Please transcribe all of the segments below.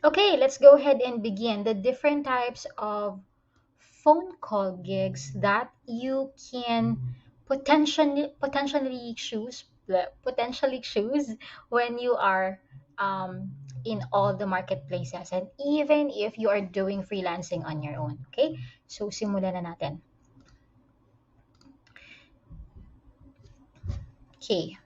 Okay, let's go ahead and begin the different types of phone call gigs that you can potentially choose when you are in all the marketplaces, and even if you are doing freelancing on your own. Okay, so simulan na natin. Okay,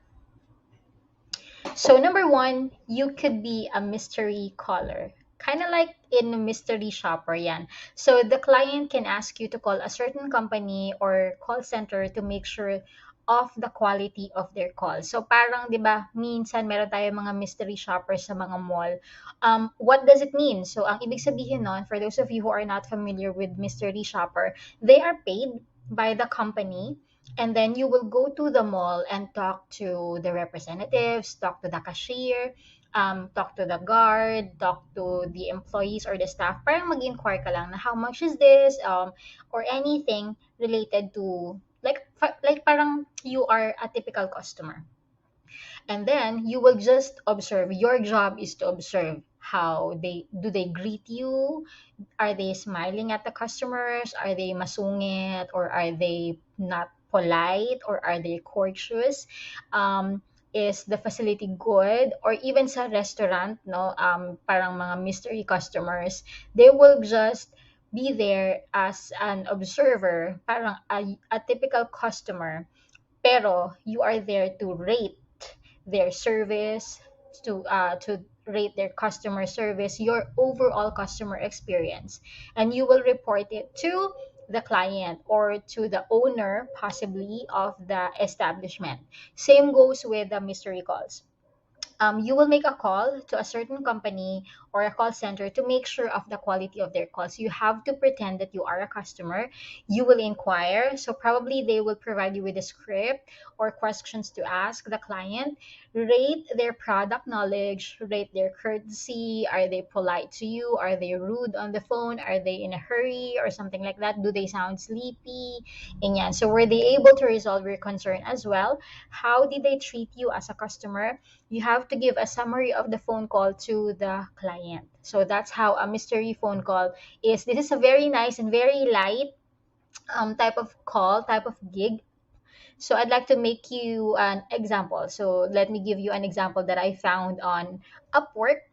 so number one, you could be a mystery caller. Kind of like in a mystery shopper yan. So the client can ask you to call a certain company or call center to make sure of the quality of their call. So parang 'di ba, minsan meron tayong mga mystery shoppers sa mga mall. What does it mean? So ang ibig sabihin nun, for those of you who are not familiar with mystery shopper, they are paid by the company, and then you will go to the mall and talk to the representatives, talk to the cashier, talk to the guard, talk to the employees or the staff. Parang mag-inquire ka lang na how much is this, or anything related to, like parang you are a typical customer. And then you will just observe. Your job is to observe how they greet you. Are they smiling at the customers? Are they masungit, or are they not polite, or are they courteous? Is the facility good? Or even sa restaurant, no, parang mga mystery customers, they will just be there as an observer, parang a typical customer, pero you are there to rate their service, to rate their customer service, your overall customer experience, and you will report it to the client or to the owner possibly of the establishment. Same goes with the mystery calls. You will make a call to a certain company or a call center to make sure of the quality of their calls. You have to pretend that you are a customer. You will inquire. So probably they will provide you with a script or questions to ask the client. Rate their product knowledge, rate their courtesy. Are they polite to you? Are they rude on the phone? Are they in a hurry or something like that? Do they sound sleepy? And yan. So were they able to resolve your concern as well? How did they treat you as a customer? You have to give a summary of the phone call to the client. So that's how a mystery phone call is. This is a very nice and very light type of call, type of gig. So I'd like to make you an example. So let me give you an example that I found on Upwork.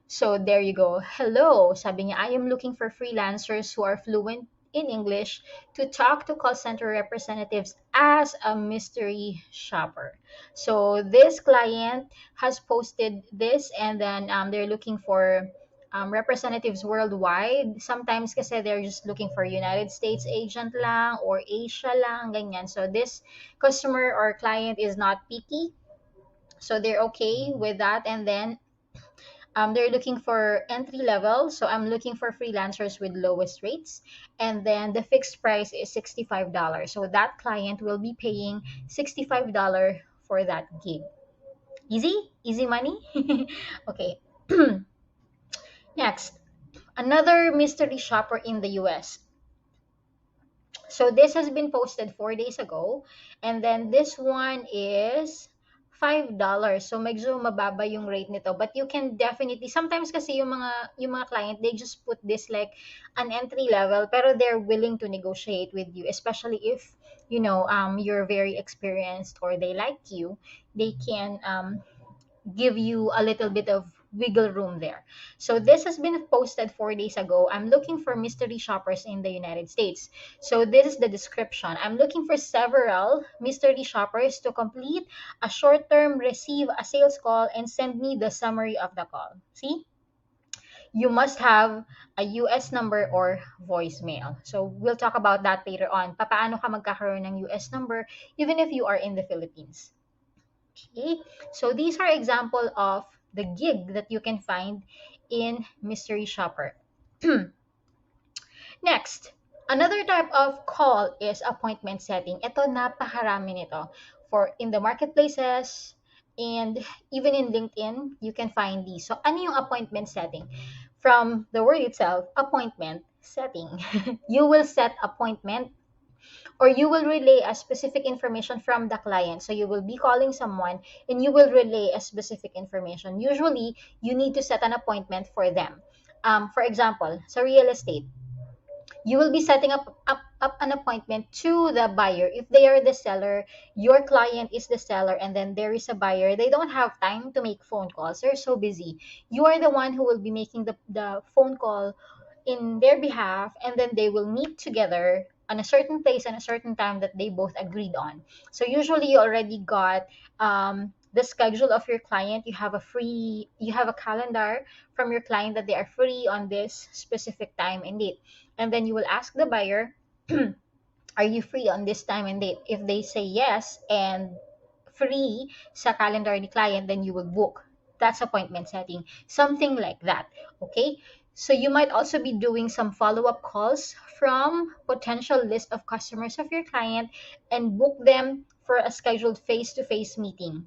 So there you go. Hello, sabi niya, I am looking for freelancers who are fluent in English to talk to call center representatives as a mystery shopper. So this client has posted this, and then they're looking for representatives worldwide. Sometimes kasi they're just looking for United States agent lang or Asia lang, ganyan. So this customer or client is not picky. So they're okay with that. And then they're looking for entry level, so I'm looking for freelancers with lowest rates, and then the fixed price is $65. So that client will be paying $65 for that gig. Easy money. Okay. Next, another mystery shopper in the US. So this has been posted 4 days ago, and then this one is $5. So medyo mababa yung rate nito, but you can definitely, sometimes kasi yung mga client, they just put this like an entry level, pero they're willing to negotiate with you, especially if you're very experienced or they like you. They can give you a little bit of wiggle room there. So this has been posted 4 days ago. I'm looking for mystery shoppers in the United States. So this is the description. I'm looking for several mystery shoppers to complete a short term, receive a sales call, and send me the summary of the call. See? You must have a US number or voicemail. So we'll talk about that later on. Paano ka magkakaroon ng US number even if you are in the Philippines. Okay, so these are example of the gig that you can find in Mystery Shopper. Next, another type of call is appointment setting. Ito, napakarami nito. For in the marketplaces and even in LinkedIn, you can find these. So, ano yung appointment setting? From the word itself, appointment setting. You will set appointment or you will relay a specific information from the client. So you will be calling someone and you will relay a specific information. Usually, you need to set an appointment for them. For example, sa real estate, you will be setting up an appointment to the buyer. If they are the seller, your client is the seller, and then there is a buyer, they don't have time to make phone calls. They're so busy. You are the one who will be making the phone call in their behalf, and then they will meet together on a certain place and a certain time that they both agreed on. So usually you already got the schedule of your client. You have a calendar from your client that they are free on this specific time and date. And then you will ask the buyer, are you free on this time and date? If they say yes and free sa calendar ni client, then you will book. That's appointment setting, something like that. Okay, so you might also be doing some follow-up calls from potential list of customers of your client and book them for a scheduled face-to-face meeting.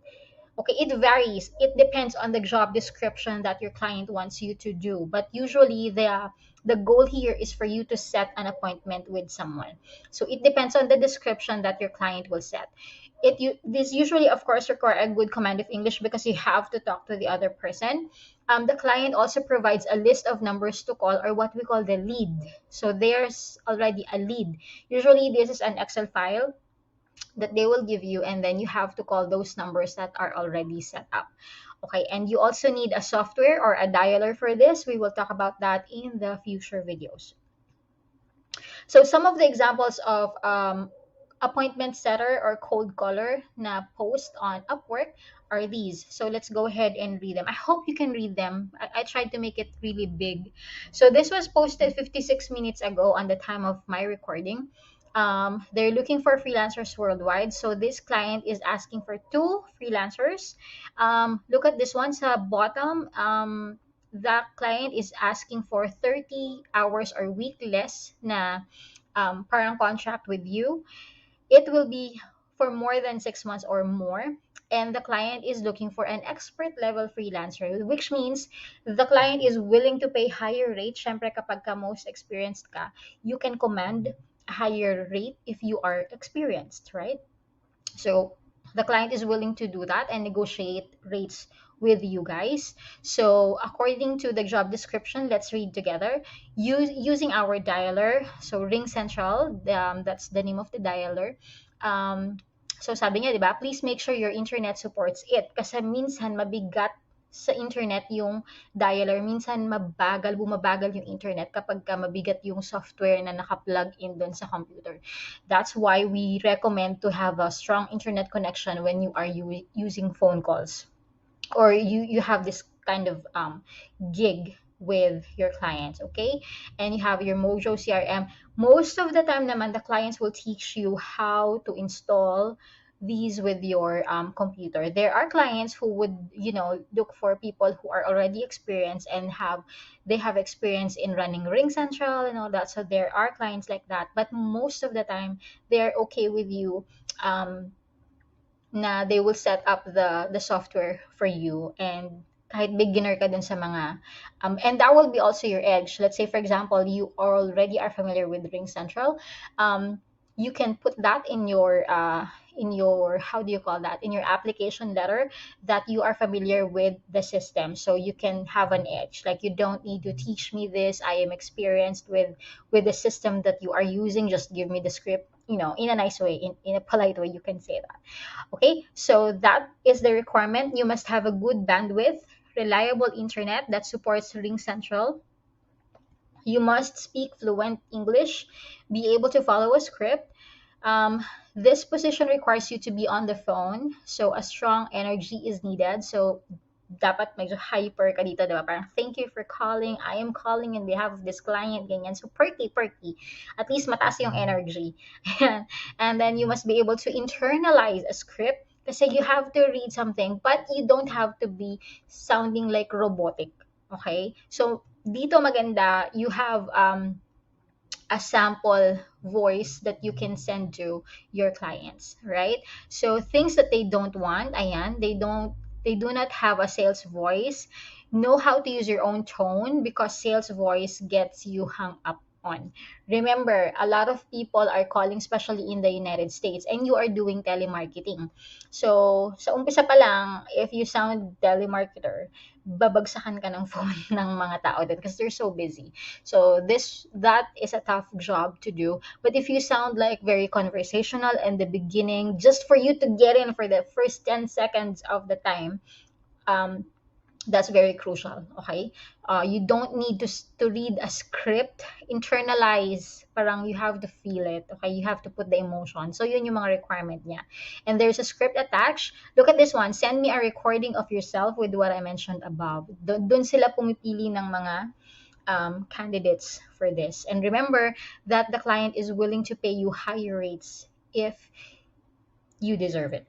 Okay, it varies. It depends on the job description that your client wants you to do. But usually the goal here is for you to set an appointment with someone. So it depends on the description that your client will set. This usually, of course, require a good command of English because you have to talk to the other person. The client also provides a list of numbers to call, or what we call the lead. So there's already a lead. Usually this is an Excel file that they will give you, and then you have to call those numbers that are already set up. Okay, and you also need a software or a dialer for this. We will talk about that in the future videos. So some of the examples of appointment setter or cold caller na post on Upwork are these. So let's go ahead and read them. I hope you can read them. I tried to make it really big. So this was posted 56 minutes ago on the time of my recording. They're looking for freelancers worldwide. So this client is asking for two freelancers. Look at this one sa bottom. The client is asking for 30 hours or week less na parang contract with you. It will be for more than 6 months or more. And the client is looking for an expert level freelancer, which means the client is willing to pay higher rate. Syempre, kapag ka most experienced ka, you can command a higher rate if you are experienced, right? So the client is willing to do that and negotiate rates with you guys. So according to the job description, let's read together. Using our dialer, so Ring Central, that's the name of the dialer. So sabi niya, di ba, please make sure your internet supports it. Kasi minsan mabigat sa internet yung dialer. Minsan bumabagal yung internet kapag ka mabigat yung software na naka-plug in doon sa computer. That's why we recommend to have a strong internet connection when you are using phone calls, or you have this kind of gig with your clients, okay? And you have your Mojo CRM. Most of the time naman, the clients will teach you how to install these with your computer. There are clients who would, look for people who are already experienced and they have experience in running Ring Central and all that. So there are clients like that. But most of the time, they're okay with you na they will set up the software for you, and kahit beginner ka dun sa mga and that will be also your edge. Let's say for example, you already are familiar with Ring Central. You can put that in your how do you call that, in your application letter, that you are familiar with the system, so you can have an edge. Like, you don't need to teach me this, I am experienced with the system that you are using, just give me the script, in a nice way, in a polite way, you can say that. Okay, so that is the requirement. You must have a good bandwidth, reliable internet that supports Ring Central. You must speak fluent English, be able to follow a script. This position requires you to be on the phone, so a strong energy is needed. So dapat medyo hyper ka dito, diba? Parang, thank you for calling. I am calling in behalf of this client, ganyan. So, perky. At least mataas yung energy. And then you must be able to internalize a script kasi you have to read something, but you don't have to be sounding like robotic. Okay? So, dito maganda, you have a sample voice that you can send to your clients, right? So things that they don't want, ayan, they do not have a sales voice. Know how to use your own tone, because sales voice gets you hung up on. Remember, a lot of people are calling, especially in the United States, and you are doing telemarketing. So, sa umpisa pa lang, if you sound telemarketer, babagsakan ka ng phone ng mga tao din because they're so busy. So, that is a tough job to do. But if you sound like very conversational in the beginning, just for you to get in for the first 10 seconds of the time, um, that's very crucial. Okay, you don't need to read a script, internalize, parang you have to feel it. Okay, you have to put the emotion. So yun yung mga requirement niya. And there's a script attached. Look at this one: send me a recording of yourself with what I mentioned above. Doon sila pumipili ng mga candidates for this. And remember that the client is willing to pay you higher rates if you deserve it.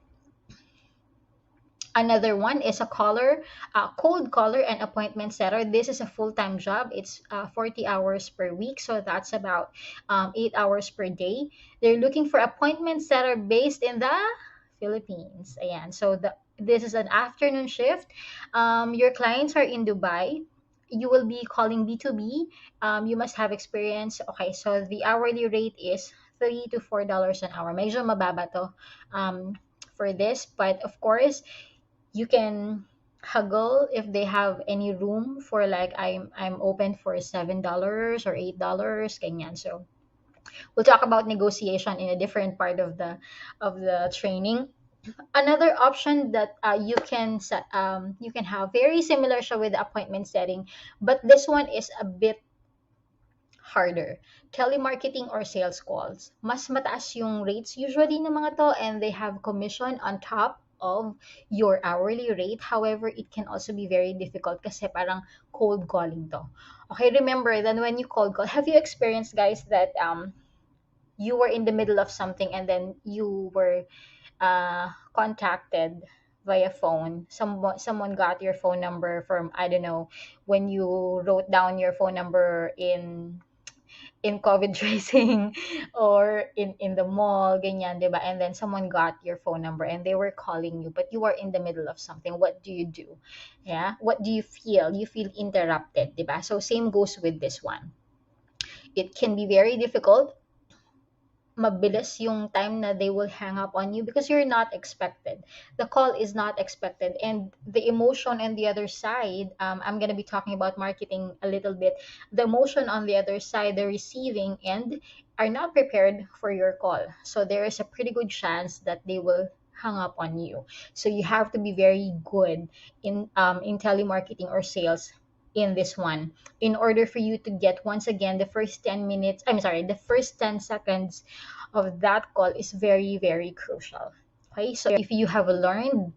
Another one is a caller, cold caller and appointment setter. This is a full-time job. It's 40 hours per week, so that's about 8 hours per day. They're looking for appointment setter based in the Philippines. Ayan. So this is an afternoon shift. Your clients are in Dubai. You will be calling B2B. You must have experience. Okay, so the hourly rate is $3 to $4 an hour. Medyo mababa to for this, but of course you can haggle if they have any room for like I'm open for $7 or $8 ganyan. So we'll talk about negotiation in a different part of the training. Another option that you can have very similar siya with the appointment setting, but this one is a bit harder. Telemarketing or sales calls. Mas mataas yung rates usually ng mga to, and they have commission on top of your hourly rate. However, it can also be very difficult kasi parang cold calling to. Okay, remember that when you cold call, have you experienced guys that you were in the middle of something and then you were contacted via phone? Someone got your phone number from, I don't know, when you wrote down your phone number in COVID tracing or in the mall, ganyan, 'di ba? And then someone got your phone number and they were calling you, but you are in the middle of something. What do you do? Yeah? What do you feel? You feel interrupted, 'di ba? So same goes with this one. It can be very difficult, mabilis yung time na they will hang up on you because you're not expected. The call is not expected. And the emotion on the other side, I'm going to be talking about marketing a little bit. The emotion on the other side, the receiving end, are not prepared for your call. So there is a pretty good chance that they will hang up on you. So you have to be very good in telemarketing or sales in this one in order for you to get, once again, the first 10 minutes, I'm sorry, the first 10 seconds of that call is very, very crucial. Okay, so if you have learned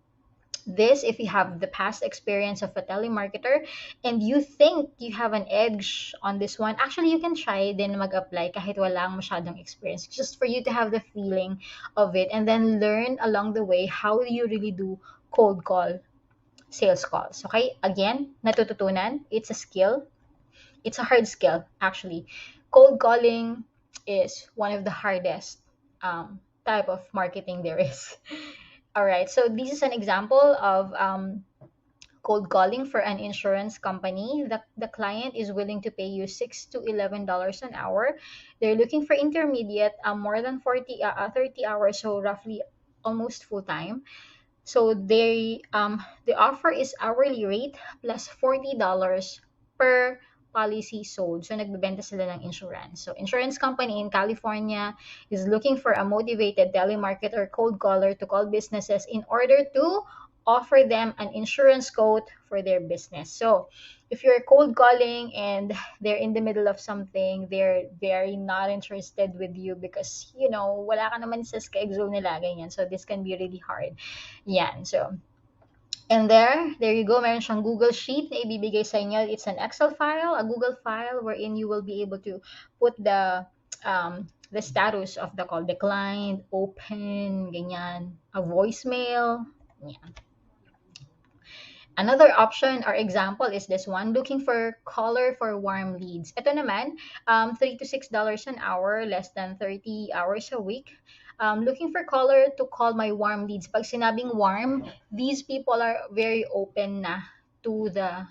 this, if you have the past experience of a telemarketer and you think you have an edge on this one, actually you can try din mag-apply kahit walang masyadong experience, just for you to have the feeling of it and then learn along the way how you really do cold call sales calls. Okay, again, natututunan, it's a skill. It's a hard skill, actually. Cold calling is one of the hardest type of marketing there is. All right, so this is an example of cold calling for an insurance company. The client is willing to pay you $6 to $11 an hour. They're looking for intermediate, more than 30 hours, so roughly almost full time. So the offer is hourly rate plus $40 per policy sold. So nagbebenta sila ng insurance. So insurance company in California is looking for a motivated telemarketer cold caller to call businesses in order to offer them an insurance quote for their business. So if you're cold calling and they're in the middle of something, they're very not interested with you because wala ka naman sa schedule nila, ganyan. So this can be really hard. Yan. So, and there you go. Meron siyang Google Sheet na ibibigay sa inyo. It's an Excel file, a Google file wherein you will be able to put the status of the call, declined, open, ganyan, a voicemail. Yan. Another option or example is this one, looking for caller for warm leads. Ito naman, $3 to $6 an hour, less than 30 hours a week. Looking for caller to call my warm leads. Pag sinabing warm, these people are very open na to the,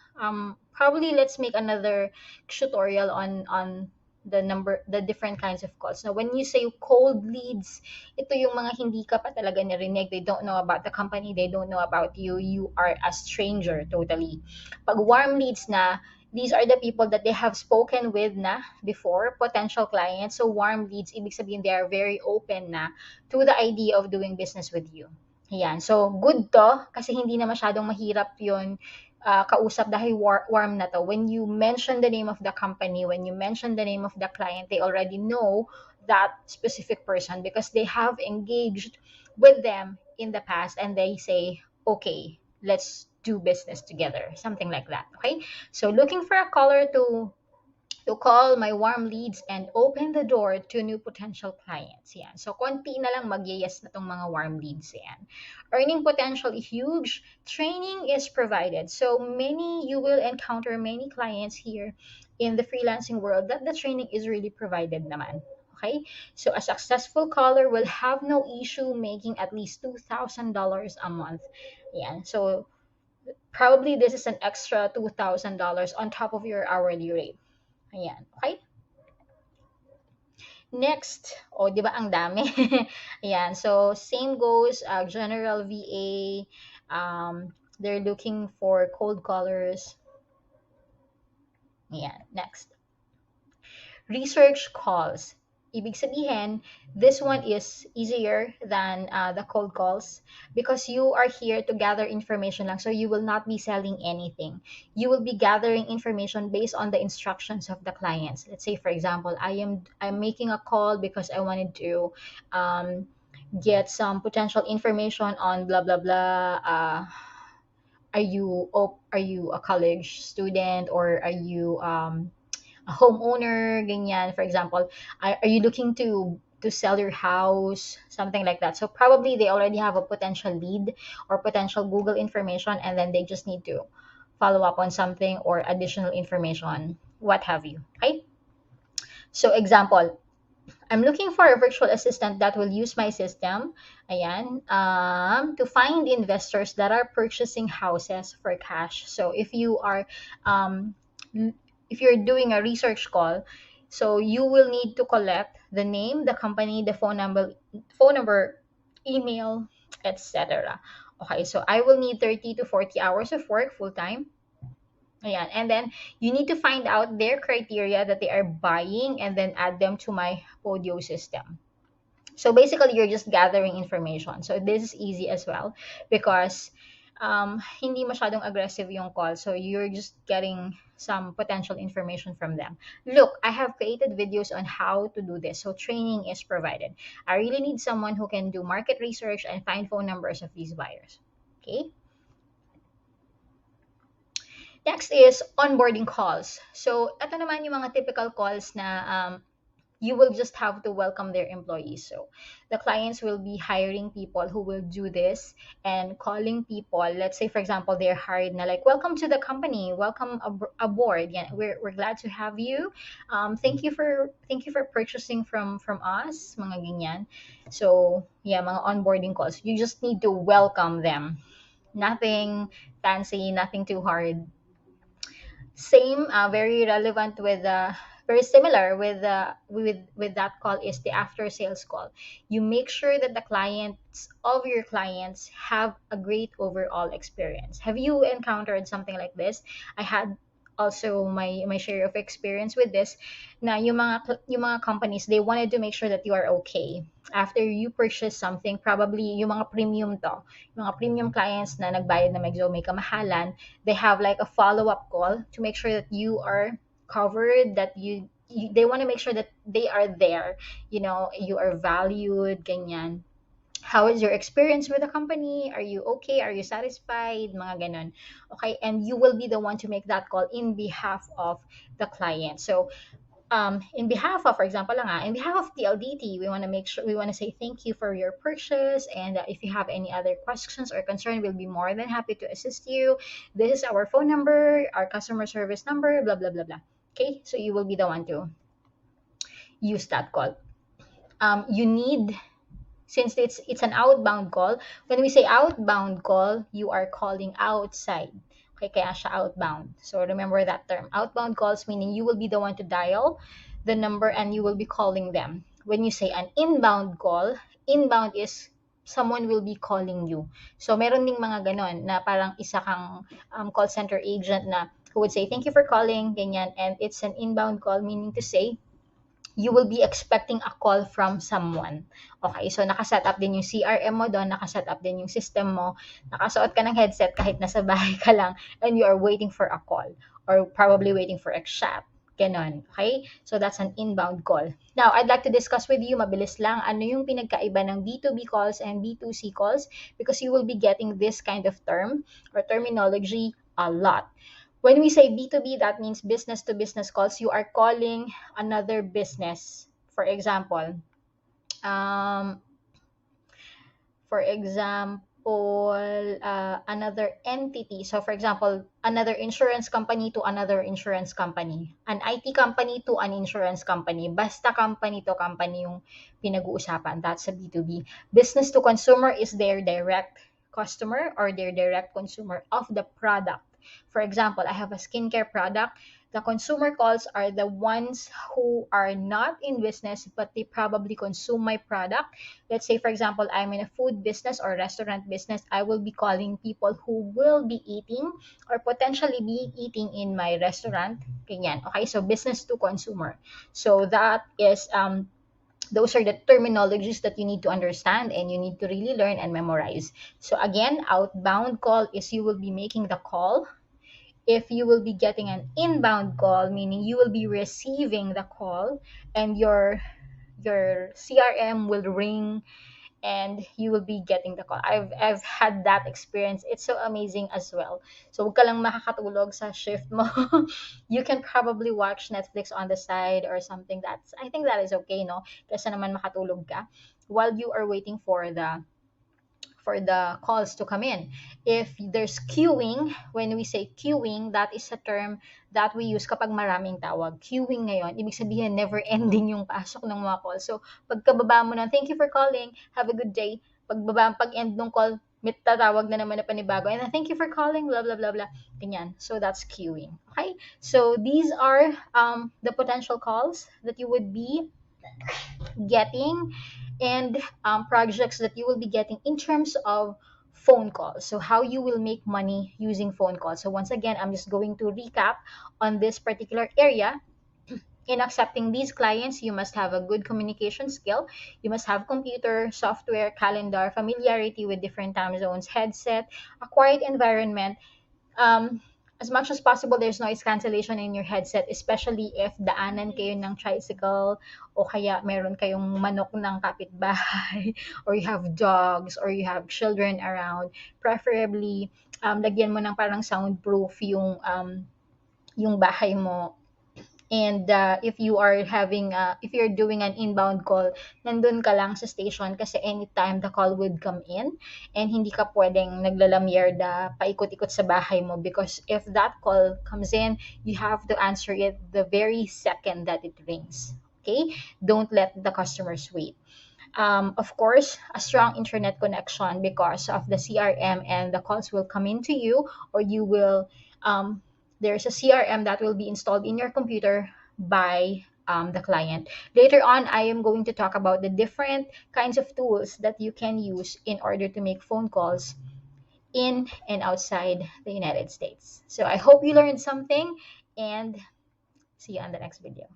probably let's make another tutorial on the different kinds of calls. Now, when you say cold leads, ito yung mga hindi ka pa talaga narinig. They don't know about the company. They don't know about you. You are a stranger totally. Pag warm leads na, these are the people that they have spoken with na before, potential clients. So warm leads, ibig sabihin they are very open na to the idea of doing business with you. Yan. So, good to kasi hindi na masyadong mahirap yun kausap dahil warm na to. When you mention the name of the company, when you mention the name of the client, they already know that specific person because they have engaged with them in the past and they say, okay, let's do business together. Something like that. Okay. So looking for a caller to call my warm leads and open the door to new potential clients. Yan. So, konti na lang mag-yes na tong mga warm leads. Yan. Earning potential is huge. Training is provided. So, you will encounter many clients here in the freelancing world that the training is really provided naman. Okay? So, a successful caller will have no issue making at least $2,000 a month. Yan. So, probably this is an extra $2,000 on top of your hourly rate. Ayan, okay? Next, oh, 'di ba ang dami? Ayan, so same goes, general VA, they're looking for cold callers. Ayan, next. Research calls. Ibig sabihin, this one is easier than the cold calls because you are here to gather information lang. So you will not be selling anything. You will be gathering information based on the instructions of the clients. Let's say, for example, I'm making a call because I wanted to um, get some potential information on blah blah blah. Are you a college student or are you a homeowner, ganyan, for example, are you looking to sell your house, something like that. So probably they already have a potential lead or potential Google information, and then they just need to follow up on something or additional information, what have you. Okay. So example, I'm looking for a virtual assistant that will use my system, ayan, to find investors that are purchasing houses for cash. So um, if you're doing a research call, so you will need to collect the name, the company, the phone number, email, etc. Okay, so I will need 30 to 40 hours of work full time. Ayan. And then you need to find out their criteria that they are buying and then add them to my Podio system. So basically, you're just gathering information. So this is easy as well because hindi masyadong aggressive yung call. So you're just getting some potential information from them. Look, I have created videos on how to do this. So training is provided. I really need someone who can do market research and find phone numbers of these buyers. Okay. Next is onboarding calls. So, ito naman yung mga typical calls na you will just have to welcome their employees. So, the clients will be hiring people who will do this and calling people. Let's say, for example, they're hired na like, welcome to the company, welcome aboard. Yeah, we're glad to have you. Thank you for purchasing from us, mga ganyan. So, yeah, mga onboarding calls. You just need to welcome them. Nothing fancy, nothing too hard. Same, very relevant with very similar with that call is the after sales call. You make sure that the clients of your clients have a great overall experience. Have you encountered something like this? I had also my share of experience with this na yung mga companies, they wanted to make sure that you are okay after you purchase something. Probably yung mga premium to, yung mga premium clients na nagbayad na medyo may kamahalan, they have like a follow-up call to make sure that you are covered, that they want to make sure that they are there, you are valued, ganyan. How is your experience with the company? Are you okay? Are you satisfied? Mga ganon. Okay, and you will be the one to make that call in behalf of the client. So in behalf of, for example lang in behalf of TLDT, we want to make sure, we want to say thank you for your purchase, and if you have any other questions or concern, we'll be more than happy to assist you. This is our phone number, our customer service number, blah blah blah blah. Okay, so you will be the one to use that call. You need, since it's an outbound call, when we say outbound call, you are calling outside. Okay, kaya siya outbound. So remember that term. Outbound calls meaning you will be the one to dial the number and you will be calling them. When you say an inbound call, inbound is someone will be calling you. So meron ding mga ganon na parang isa kang call center agent na who would say, thank you for calling, ganyan. And it's an inbound call, meaning to say, you will be expecting a call from someone. Okay, so nakaset up din yung CRM mo doon, nakaset up din yung system mo, nakasuot ka ng headset kahit nasa bahay ka lang, and you are waiting for a call or probably waiting for a chat. Ganon. Okay? So that's an inbound call. Now, I'd like to discuss with you, mabilis lang, ano yung pinagkaiba ng B2B calls and B2C calls because you will be getting this kind of term or terminology a lot. When we say B2B, that means business to business calls. You are calling another business. For example, um, another entity. So, for example, another insurance company to another insurance company. An IT company to an insurance company. Basta company to company yung pinag-uusapan. That's a B2B. Business to consumer is their direct customer or their direct consumer of the product. For example, I have a skincare product. The consumer calls are the ones who are not in business but they probably consume my product. Let's say, for example, I'm in a food business or restaurant business. I will be calling people who will be eating or potentially be eating in my restaurant. Ganyan. Okay, so business to consumer. So that is those are the terminologies that you need to understand and you need to really learn and memorize. So again, outbound call is you will be making the call. If you will be getting an inbound call, meaning you will be receiving the call and your CRM will ring and you will be getting the call. I've had that experience. It's so amazing as well. So huwag ka lang makakatulog sa shift mo. You can probably watch Netflix on the side or something. I think that is okay, no? Kasi naman makatulog ka while you are waiting for the calls to come in. If there's queuing, when we say queuing, that is a term that we use kapag maraming tawag. Queuing ngayon, ibig sabihin never ending yung pasok ng mga calls. So, pagkababa mo ng thank you for calling, have a good day. Pag-end ng call, may tatawag na naman na panibago. And thank you for calling, blah, blah, blah, blah. Ganyan. So, that's queuing. Okay? So, these are the potential calls that you would be getting and projects that you will be getting in terms of phone calls. So, how you will make money using phone calls. So, once again, I'm just going to recap on this particular area. In accepting these clients, you must have a good communication skill. You must have computer, software, calendar, familiarity with different time zones, headset, a quiet environment, um, as much as possible, there's noise cancellation in your headset, especially if daanan kayo ng tricycle o kaya meron kayong manok ng kapitbahay or you have dogs or you have children around. Preferably, lagyan mo ng parang soundproof yung bahay mo. And if you're doing an inbound call, nandun ka lang sa station kasi anytime the call would come in and hindi ka pwedeng naglalamyerda paikot-ikot sa bahay mo because if that call comes in, you have to answer it the very second that it rings. Okay? Don't let the customers wait. Of course, a strong internet connection because of the CRM and the calls will come into you or you will there's a CRM that will be installed in your computer by the client. Later on, I am going to talk about the different kinds of tools that you can use in order to make phone calls in and outside the United States. So I hope you learned something and see you on the next video.